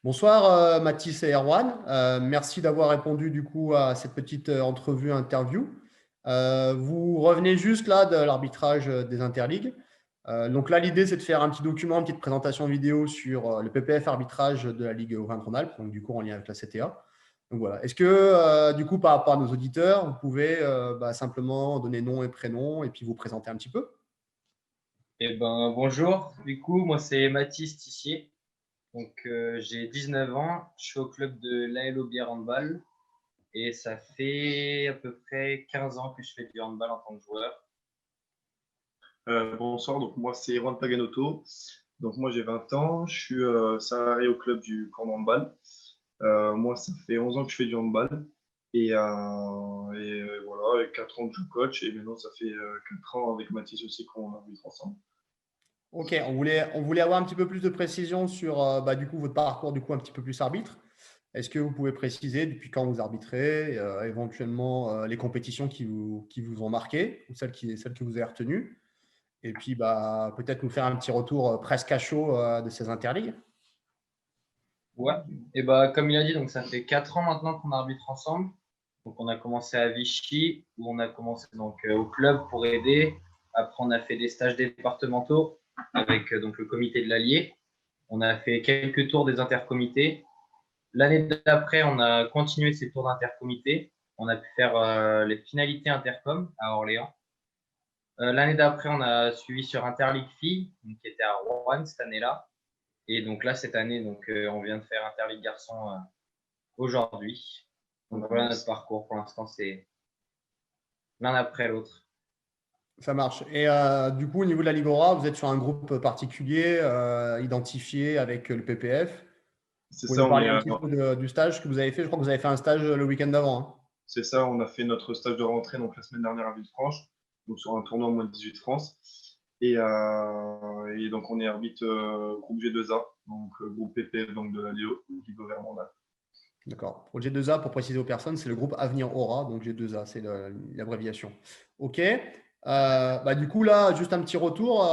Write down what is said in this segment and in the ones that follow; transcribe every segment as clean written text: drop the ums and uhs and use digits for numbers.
Bonsoir Mathis et Erwan. Merci d'avoir répondu du coup à cette petite entrevue interview. Vous revenez juste là de l'arbitrage des interligues. Donc là, l'idée, c'est de faire un petit document, une petite présentation vidéo sur le PPF arbitrage de la Ligue Auvergne-Rhône-Alpes, donc du coup en lien avec la CTA. Donc voilà. Est-ce que du coup, par rapport à nos auditeurs, vous pouvez simplement donner nom et prénom et puis vous présenter un petit peu? Bonjour, du coup, moi c'est Mathis Tissier. J'ai 19 ans, je suis au club de l'AL Aubière Handball et ça fait à peu près 15 ans que je fais du handball en tant que joueur. Bonsoir, donc moi c'est Erwan Paganotto. Donc moi j'ai 20 ans, je suis salarié au club du camp de handball. Moi ça fait 11 ans que je fais du handball voilà, avec 4 ans que je coach et maintenant ça fait 4 ans avec Mathis aussi qu'on arbitre ensemble. Ok, on voulait avoir un petit peu plus de précision sur du coup, votre parcours du coup, un petit peu plus arbitre. Est-ce que vous pouvez préciser depuis quand vous arbitrez, éventuellement les compétitions qui vous ont marqué ou celles que vous avez retenues? Et puis peut-être nous faire un petit retour presque à chaud de ces interligues. Ouais, comme il a dit, donc ça fait 4 ans maintenant qu'on arbitre ensemble. Donc on a commencé à Vichy, où on a commencé au club pour aider. Après, on a fait des stages départementaux avec donc le comité de l'Allier. On a fait quelques tours des intercomités. L'année d'après, on a continué ces tours d'intercomité. On a pu faire les finalités intercom à Orléans. L'année d'après, on a suivi sur Interligue Filles, qui était à Rouen cette année-là. Et donc là, cette année, on vient de faire Interligue Garçons aujourd'hui. Donc voilà notre parcours. Pour l'instant, c'est l'un après l'autre. Ça marche. Et du coup, au niveau de la Ligue Aura, vous êtes sur un groupe particulier identifié avec le PPF. C'est Vous pouvez ça, nous parler un petit peu du stage que vous avez fait. Je crois que vous avez fait un stage le week-end d'avant, hein. c'est ça, on a fait notre stage de rentrée donc la semaine dernière à Villefranche, donc sur un tournoi en moins de 18 France. Et donc on est arbitre groupe G2A, donc groupe PPF donc de la Ligue Auvergne-Rhône-Alpes. D'accord. Pour le G2A, pour préciser aux personnes, c'est le groupe Avenir Aura, donc G2A, c'est l'abréviation. OK. Du coup, là, juste un petit retour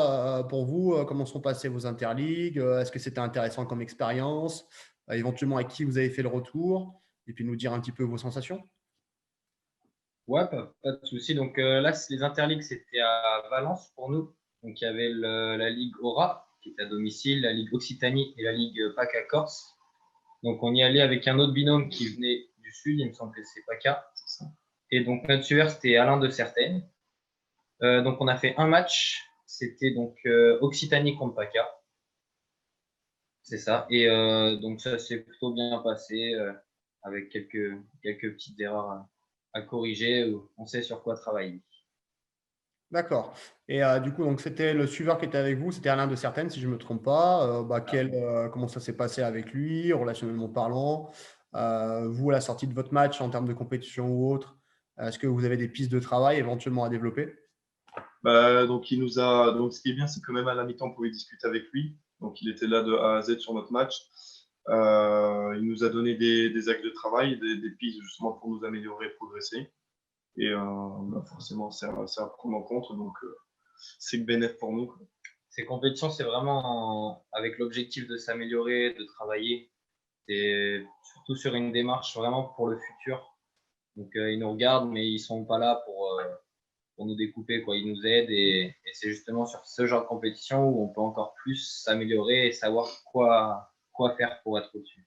pour vous. Comment sont passées vos interligues? Est-ce que c'était intéressant comme expérience? Éventuellement, avec qui vous avez fait le retour? Et puis nous dire un petit peu vos sensations. Ouais, pas de souci. Là, les interligues, c'était à Valence pour nous. Donc il y avait la Ligue Aura, qui est à domicile, la Ligue Occitanie et la Ligue PACA Corse. Donc on y allait avec un autre binôme qui venait du sud, il me semble que c'est PACA. Et donc notre sueur, c'était Alain de Certaines. Donc on a fait un match, c'était Occitanie contre PACA. C'est ça. Et donc ça s'est plutôt bien passé avec quelques petites erreurs à corriger. On sait sur quoi travailler. D'accord. Et du coup, donc c'était le suiveur qui était avec vous, c'était Alain de Certaines, si je ne me trompe pas. Comment ça s'est passé avec lui, relationnellement parlant? Vous, à la sortie de votre match, en termes de compétition ou autre, est-ce que vous avez des pistes de travail éventuellement à développer? Donc, donc, ce qui est bien, c'est que même à la mi-temps, on pouvait discuter avec lui. Donc, il était là de A à Z sur notre match. Il nous a donné des actes de travail, des pistes justement pour nous améliorer et progresser. Et forcément, c'est à prendre en compte. Donc, c'est que bénéf pour nous. Ces compétitions, c'est vraiment avec l'objectif de s'améliorer, de travailler. C'est surtout sur une démarche vraiment pour le futur. Ils nous regardent, mais ils sont pas là pour nous découper, quoi. Ils nous aident et c'est justement sur ce genre de compétition où on peut encore plus s'améliorer et savoir quoi faire pour être au-dessus.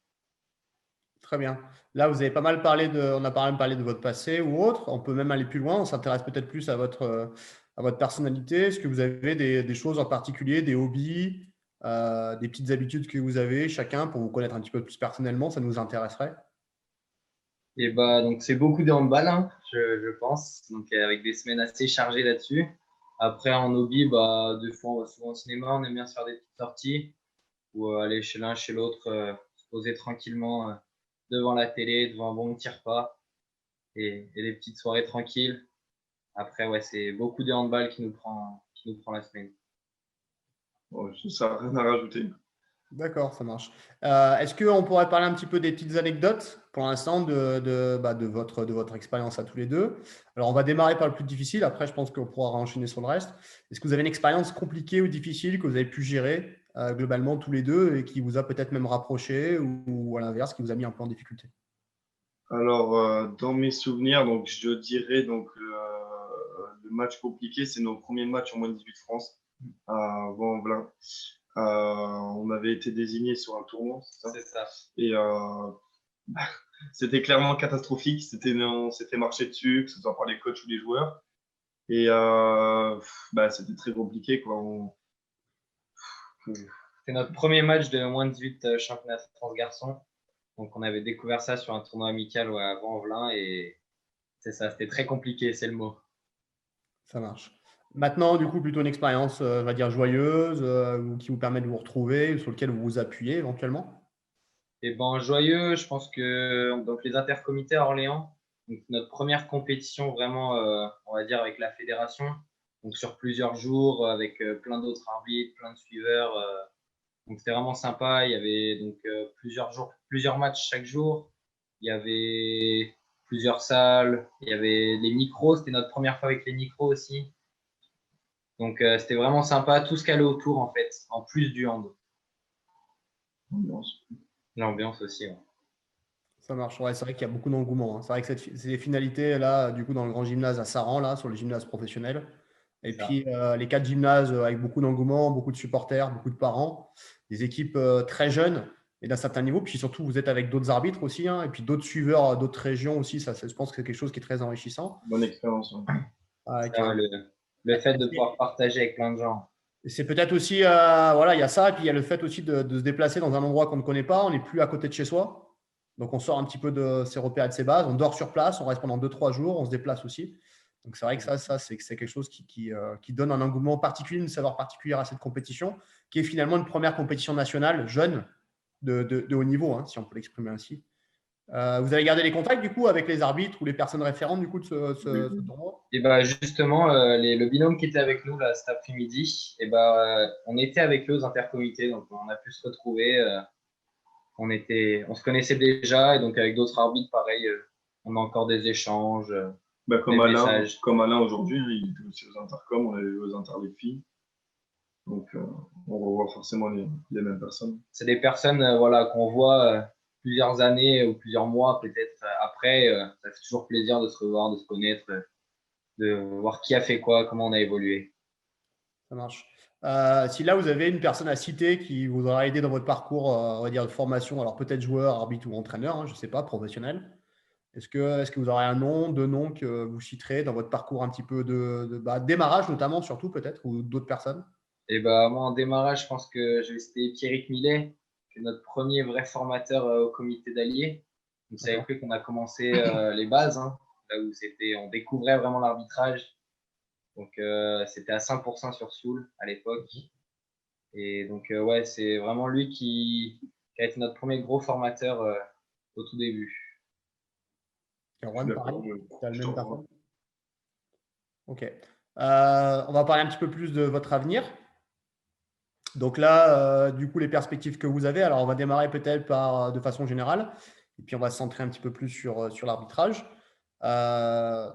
Très bien. Là, vous avez pas mal parlé on a pas mal parlé de votre passé ou autre. On peut même aller plus loin. On s'intéresse peut-être plus à votre personnalité. Est-ce que vous avez des choses en particulier, des hobbies, des petites habitudes que vous avez chacun pour vous connaître un petit peu plus personnellement? Ça nous intéresserait. Donc c'est beaucoup de handball, hein, je pense. Avec des semaines assez chargées là-dessus. Après, en hobby, des fois, on va souvent au cinéma, on aime bien se faire des petites sorties ou aller chez l'un, chez l'autre, se poser tranquillement devant la télé, devant un bon petit repas et des petites soirées tranquilles. Après, ouais, c'est beaucoup de handball qui nous prend la semaine. Bon, ça n'a rien à rajouter. D'accord, ça marche. Est-ce qu'on pourrait parler un petit peu des petites anecdotes pour l'instant de votre expérience à tous les deux? Alors, on va démarrer par le plus difficile. Après, je pense qu'on pourra enchaîner sur le reste. Est-ce que vous avez une expérience compliquée ou difficile que vous avez pu gérer globalement tous les deux et qui vous a peut-être même rapproché ou à l'inverse, qui vous a mis un peu en difficulté? Alors, dans mes souvenirs, donc je dirais donc le match compliqué, c'est nos premiers matchs en moins de 18 France à Vaux-en-Velin. On avait été désigné sur un tournoi, c'est ça? C'est ça. Et c'était clairement catastrophique. On s'était marché dessus, que ce soit par les coachs ou les joueurs. Et c'était très compliqué, quoi. C'était notre premier match de moins de 18 championnat de France garçons. Donc, on avait découvert ça sur un tournoi amical à Vaux-en-Velin et c'est ça, c'était très compliqué, c'est le mot. Ça marche. Maintenant, du coup, plutôt une expérience, on va dire, joyeuse, qui vous permet de vous retrouver, sur lequel vous vous appuyez éventuellement. Et ben joyeux, je pense que donc les intercomités à Orléans, donc notre première compétition vraiment, on va dire avec la fédération, donc sur plusieurs jours avec plein d'autres arbitres, plein de suiveurs. Donc c'était vraiment sympa. Il y avait donc plusieurs jours, plusieurs matchs chaque jour. Il y avait plusieurs salles. Il y avait les micros. C'était notre première fois avec les micros aussi. Donc c'était vraiment sympa. Tout ce qu'il y allait autour en fait, en plus du hand. L'ambiance aussi. Ouais. Ça marche. Ouais, c'est vrai qu'il y a beaucoup d'engouement, hein. C'est vrai que c'est des finalités là, du coup, dans le grand gymnase à Saran, là, sur le gymnase professionnel. Et Ça. puis les 4 gymnases avec beaucoup d'engouement, beaucoup de supporters, beaucoup de parents, des équipes très jeunes et d'un certain niveau. Puis surtout, vous êtes avec d'autres arbitres aussi, hein, et puis d'autres suiveurs d'autres régions aussi. Ça, je pense que c'est quelque chose qui est très enrichissant. Bonne expérience. Ouais. Avec, Ça, le fait de pouvoir partager avec plein de gens. c'est peut-être aussi, voilà, il y a ça, et puis il y a le fait aussi de se déplacer dans un endroit qu'on ne connaît pas. On n'est plus à côté de chez soi. Donc, on sort un petit peu de ses repères et de ses bases. On dort sur place, on reste pendant 2-3 jours, on se déplace aussi. Donc, c'est vrai que ça c'est quelque chose qui donne un engouement particulier, une saveur particulière à cette compétition, qui est finalement une première compétition nationale jeune de haut niveau, hein, si on peut l'exprimer ainsi. Vous avez gardé les contacts, du coup, avec les arbitres ou les personnes référentes, du coup, de ce tournoi? Et bah justement, le binôme qui était avec nous là cet après-midi, et on était avec eux aux intercomités, donc on a pu se retrouver. On se connaissait déjà, et donc avec d'autres arbitres, pareil, on a encore des échanges, Comme des Alain, messages. aujourd'hui, hein, il était aussi aux intercoms, on avait vu aux inter les filles. Donc, on revoit forcément les mêmes personnes. C'est des personnes voilà, qu'on voit plusieurs années ou plusieurs mois peut-être après. Ça fait toujours plaisir de se revoir, de se connaître, de voir qui a fait quoi, comment on a évolué. Ça marche. Si là, vous avez une personne à citer qui vous aura aidé dans votre parcours, on va dire, de formation, alors peut-être joueur, arbitre ou entraîneur, hein, je ne sais pas, professionnel. Est-ce que vous aurez un nom, deux noms que vous citerez dans votre parcours un petit peu de démarrage notamment, surtout peut-être, ou d'autres personnes? Et bah, moi, en démarrage, je pense que je vais citer Pierrick Millet, qui est notre premier vrai formateur au comité d'alliés. Donc, c'est avec lui qu'on a commencé les bases, hein, là où on découvrait vraiment l'arbitrage. Donc, c'était à 100% sur Sioule à l'époque. Et donc, ouais, c'est vraiment lui qui a été notre premier gros formateur au tout début. Je suis Erwan, pareil, d'accord, tu as le je te même rejoins. parcours? Ok. On va parler un petit peu plus de votre avenir. Donc là, du coup, les perspectives que vous avez. Alors, on va démarrer peut-être de façon générale, et puis on va se centrer un petit peu plus sur l'arbitrage.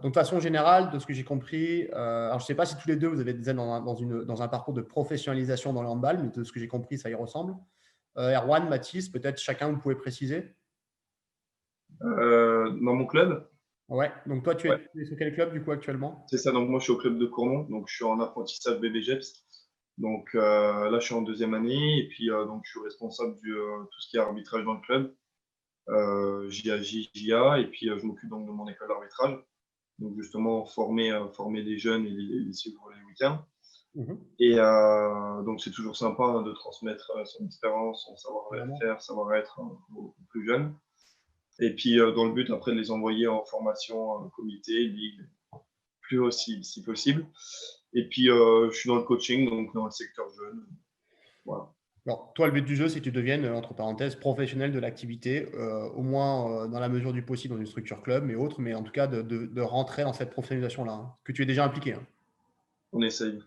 Donc, de façon générale, de ce que j'ai compris, alors je ne sais pas si tous les deux vous avez des aides dans un parcours de professionnalisation dans le handball, mais de ce que j'ai compris, ça y ressemble. Erwan, Mathis, peut-être chacun vous pouvez préciser. Dans mon club, Ouais. Donc toi, tu ouais, es sur quel club du coup actuellement? c'est ça. Donc, moi, je suis au club de Cournon. Donc, je suis en apprentissage BBGEPS. Donc, là, je suis en deuxième année. Et puis, donc, je suis responsable du tout ce qui est arbitrage dans le club. JA. Et puis, je m'occupe donc de mon école d'arbitrage. Donc, justement, former des jeunes et les suivre les week-ends. Mhm. Et donc, c'est toujours sympa, hein, de transmettre son expérience, son Vraiment. savoir-faire, savoir-être, hein, aux plus jeunes. Et puis, dans le but, après, de les envoyer en formation, comité, ligue, plus haut si possible. Et puis, je suis dans le coaching, donc dans le secteur jeune. Voilà. Alors, toi, le but du jeu, c'est que tu deviennes, entre parenthèses, professionnel de l'activité, au moins dans la mesure du possible dans une structure club, mais autre, mais en tout cas de rentrer dans cette professionnalisation-là, hein, que tu es déjà impliqué, hein. On essaye.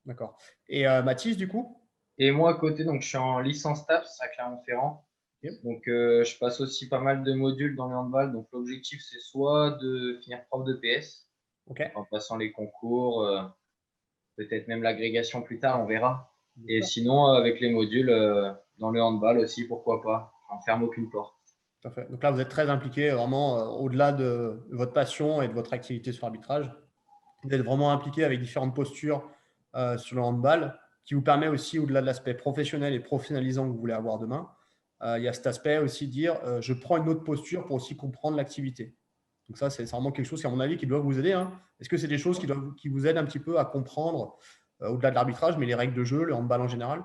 D'accord. Et Mathis, du coup? Et moi, à côté, donc, je suis en licence TAPS à Clermont-Ferrand. Ok. Donc, je passe aussi pas mal de modules dans le handball. Donc, l'objectif, c'est soit de finir prof de PS, Ok. en passant les concours, peut-être même l'agrégation plus tard, on verra. Et sinon, avec les modules, dans le handball aussi, pourquoi pas. On ferme aucune porte. Tout à fait. Donc là, vous êtes très impliqué, vraiment, au-delà de votre passion et de votre activité sur l'arbitrage. Vous êtes vraiment impliqué avec différentes postures sur le handball, qui vous permet aussi, au-delà de l'aspect professionnel et professionnalisant que vous voulez avoir demain, il y a cet aspect aussi de dire je prends une autre posture pour aussi comprendre l'activité. Donc ça, c'est vraiment quelque chose qui, à mon avis, qui doit vous aider. Hein. Est-ce que c'est des choses qui vous aident un petit peu à comprendre, au-delà de l'arbitrage, mais les règles de jeu, le handball en général?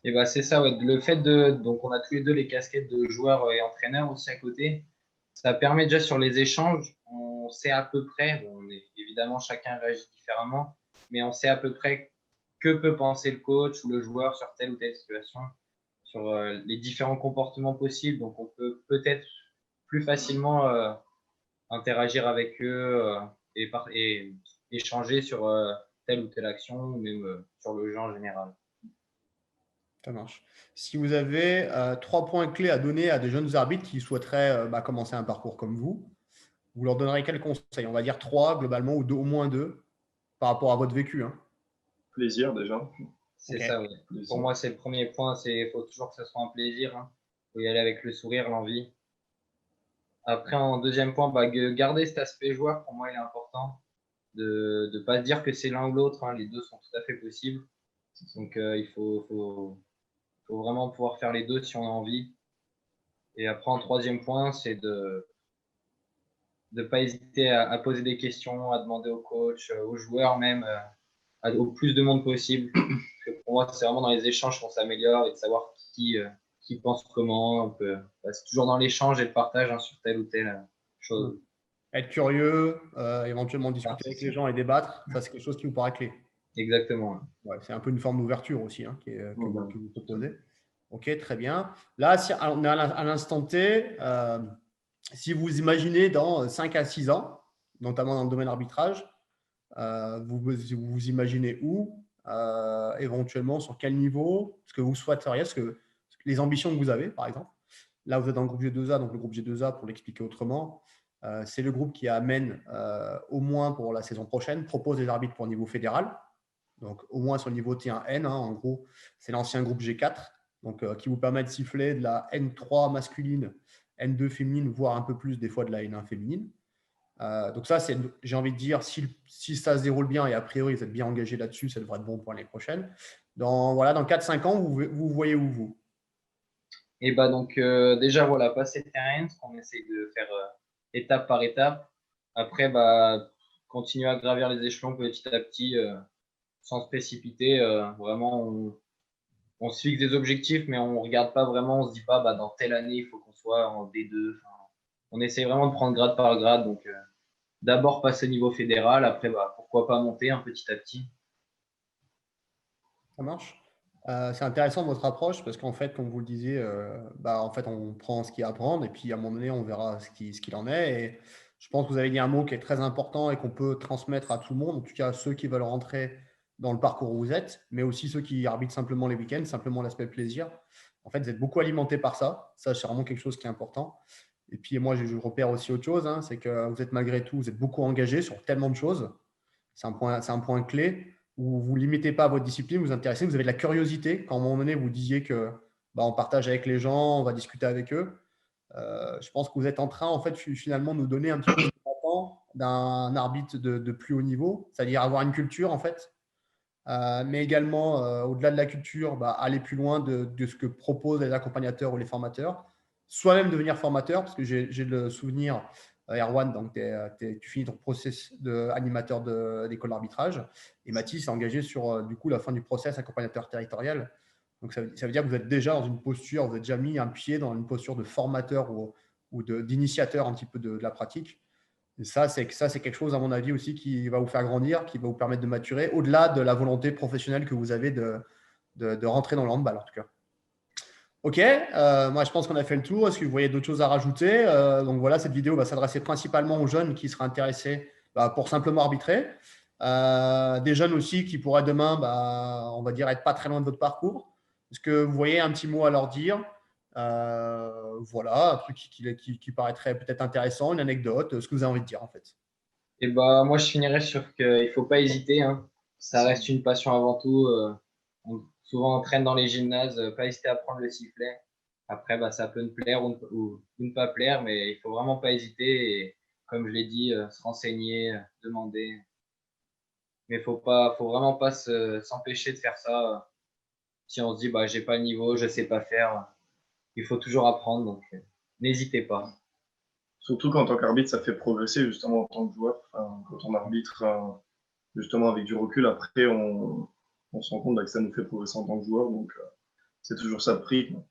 Et bah, c'est ça, ouais. Le fait donc on a tous les deux les casquettes de joueurs et entraîneurs aussi à côté. Ça permet déjà sur les échanges, on sait à peu près, bon, évidemment chacun réagit différemment, mais on sait à peu près que peut penser le coach ou le joueur sur telle ou telle situation, sur les différents comportements possibles. Donc on peut peut-être plus facilement interagir avec eux et échanger sur telle ou telle action, ou même sur le jeu en général. Ça marche. Si vous avez 3 points clés à donner à des jeunes arbitres qui souhaiteraient commencer un parcours comme vous leur donnerez quels conseils? On va dire 3 globalement, ou au moins 2 par rapport à votre vécu. Hein. Plaisir déjà. C'est Ok. ça, oui. Plaisir. Pour moi, c'est le premier point, il faut toujours que ce soit un plaisir. Hein. Faut y aller avec le sourire, l'envie. Après, en deuxième point, bah, garder cet aspect joueur, pour moi, il est important. De ne pas se dire que c'est l'un ou l'autre. Hein. Les deux sont tout à fait possibles. Donc, il faut vraiment pouvoir faire les deux si on a envie. Et après, en troisième point, c'est de ne pas hésiter à poser des questions, à demander au coach, aux joueurs même, au plus de monde possible. Parce que pour moi, c'est vraiment dans les échanges qu'on s'améliore et de savoir qui pense comment. C'est toujours dans l'échange et le partage hein, sur telle ou telle chose. Être curieux, éventuellement Ah, discuter c'est avec ça. les gens et débattre, ça c'est quelque chose qui vous paraît clé. Exactement. Ouais, c'est un peu une forme d'ouverture aussi hein, Ouais. que vous proposez. Ok, très bien. Là, on est à l'instant T. Si vous imaginez dans 5 à 6 ans, notamment dans le domaine arbitrage, vous imaginez où, éventuellement sur quel niveau, ce que vous souhaiteriez, les ambitions que vous avez, par exemple. Là, vous êtes dans le groupe G2A, donc le groupe G2A, pour l'expliquer autrement, c'est le groupe qui amène, au moins pour la saison prochaine, propose des arbitres pour niveau fédéral, donc au moins sur le niveau T1N. Hein, en gros, c'est l'ancien groupe G4, donc qui vous permet de siffler de la N3 masculine, N2 féminine, voire un peu plus des fois de la N1 féminine. Donc ça, j'ai envie de dire, si ça se déroule bien, et a priori vous êtes bien engagé là-dessus, ça devrait être bon pour l'année prochaine. Dans 4-5 ans, vous voyez où vous? Et bah donc déjà voilà, passer le terrain, ce qu'on essaye de faire étape par étape. Après, bah, continuer à gravir les échelons petit à petit, sans se précipiter. Vraiment, on se fixe des objectifs, mais on ne regarde pas vraiment, on se dit pas bah, dans telle année il faut qu'on soit en D2. Enfin, on essaye vraiment de prendre grade par grade. Donc d'abord passer au niveau fédéral, après bah, pourquoi pas monter un petit à petit. Ça marche. C'est intéressant votre approche parce qu'en fait, comme vous le disiez, en fait, on prend ce qu'il y a à prendre et puis à un moment donné, on verra ce qu'il en est. Et je pense que vous avez dit un mot qui est très important et qu'on peut transmettre à tout le monde, en tout cas à ceux qui veulent rentrer dans le parcours où vous êtes, mais aussi ceux qui arbitrent simplement les week-ends, simplement l'aspect plaisir. En fait, vous êtes beaucoup alimenté par ça. Ça, c'est vraiment quelque chose qui est important. Et puis moi, je repère aussi autre chose, hein, c'est que vous êtes malgré tout, vous êtes beaucoup engagé sur tellement de choses. C'est un point clé où vous ne limitez pas à votre discipline, vous vous intéressez, vous avez de la curiosité. Quand à un moment donné, vous disiez que on partage avec les gens, on va discuter avec eux, je pense que vous êtes en train, en fait, finalement, de nous donner un petit peu ce qu'on attend d'un arbitre de plus haut niveau, c'est-à-dire avoir une culture, en fait, mais également, au-delà de la culture, aller plus loin de ce que proposent les accompagnateurs ou les formateurs, soi-même devenir formateur, parce que j'ai le souvenir, Erwan, donc tu finis ton process d'animateur d'école d'arbitrage, et Mathis s'est engagé sur du coup la fin du process accompagnateur territorial. Donc ça veut dire que vous êtes déjà dans une posture, vous avez déjà mis un pied dans une posture de formateur ou d'initiateur un petit peu de la pratique. Et ça, c'est quelque chose, à mon avis, aussi qui va vous faire grandir, qui va vous permettre de maturer, au-delà de la volonté professionnelle que vous avez de rentrer dans le handball, en tout cas. Ok, moi je pense qu'on a fait le tour. Est-ce que vous voyez d'autres choses à rajouter? Donc voilà, cette vidéo va s'adresser principalement aux jeunes qui seraient intéressés pour simplement arbitrer. Des jeunes aussi qui pourraient demain, on va dire, être pas très loin de votre parcours. Est-ce que vous voyez un petit mot à leur dire? Voilà, un truc qui paraîtrait peut-être intéressant, une anecdote, ce que vous avez envie de dire en fait. Et bah moi je finirais sur qu'il ne faut pas hésiter. Hein. Ça reste une passion avant tout. souvent on traîne dans les gymnases, pas hésiter à prendre le sifflet. Après, ça peut nous plaire ou ne pas plaire, mais il faut vraiment pas hésiter. Et comme je l'ai dit, se renseigner, demander. Mais faut vraiment pas s'empêcher de faire ça. Si on se dit, j'ai pas le niveau, je sais pas faire, il faut toujours apprendre. Donc, n'hésitez pas. Surtout qu'en tant qu'arbitre, ça fait progresser justement en tant que joueur. Enfin, quand on arbitre justement avec du recul, après, on se rend compte que ça nous fait progresser en tant que joueur. Donc, c'est toujours ça le prix, quoi.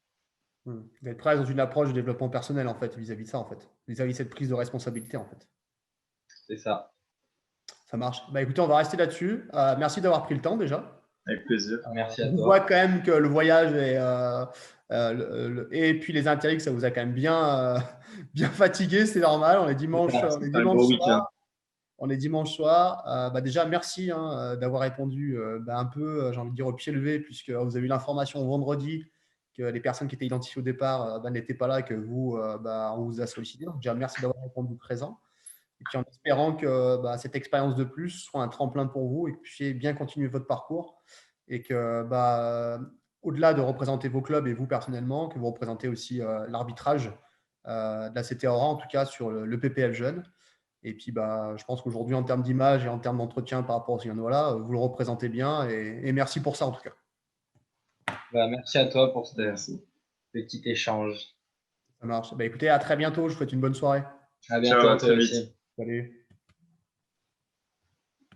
Vous êtes prêt dans une approche de développement personnel, en fait, vis-à-vis de ça, en fait. Vis-à-vis de cette prise de responsabilité, en fait. C'est ça. Ça marche. Écoutez, on va rester là-dessus. Merci d'avoir pris le temps, déjà. Avec plaisir. Merci à toi. On voit quand même que le voyage et puis les interligues, ça vous a quand même bien fatigué, c'est normal. On est dimanche, soir. Déjà, merci d'avoir répondu un peu, j'ai envie de dire, au pied levé, puisque vous avez eu l'information vendredi que les personnes qui étaient identifiées au départ n'étaient pas là et que vous, on vous a sollicité. Donc, déjà, merci d'avoir répondu présent. Et puis en espérant que cette expérience de plus soit un tremplin pour vous et que vous puissiez bien continuer votre parcours et que au-delà de représenter vos clubs et vous personnellement, que vous représentez aussi l'arbitrage de la CTORA, en tout cas sur le PPF jeune. Et puis je pense qu'aujourd'hui, en termes d'image et en termes d'entretien par rapport à ce là vous le représentez bien et merci pour ça en tout cas. Merci à toi pour ce petit échange. Ça marche. Écoutez, à très bientôt. Je vous souhaite une bonne soirée. À bientôt. Ciao, à très toi vite. aussi. Salut.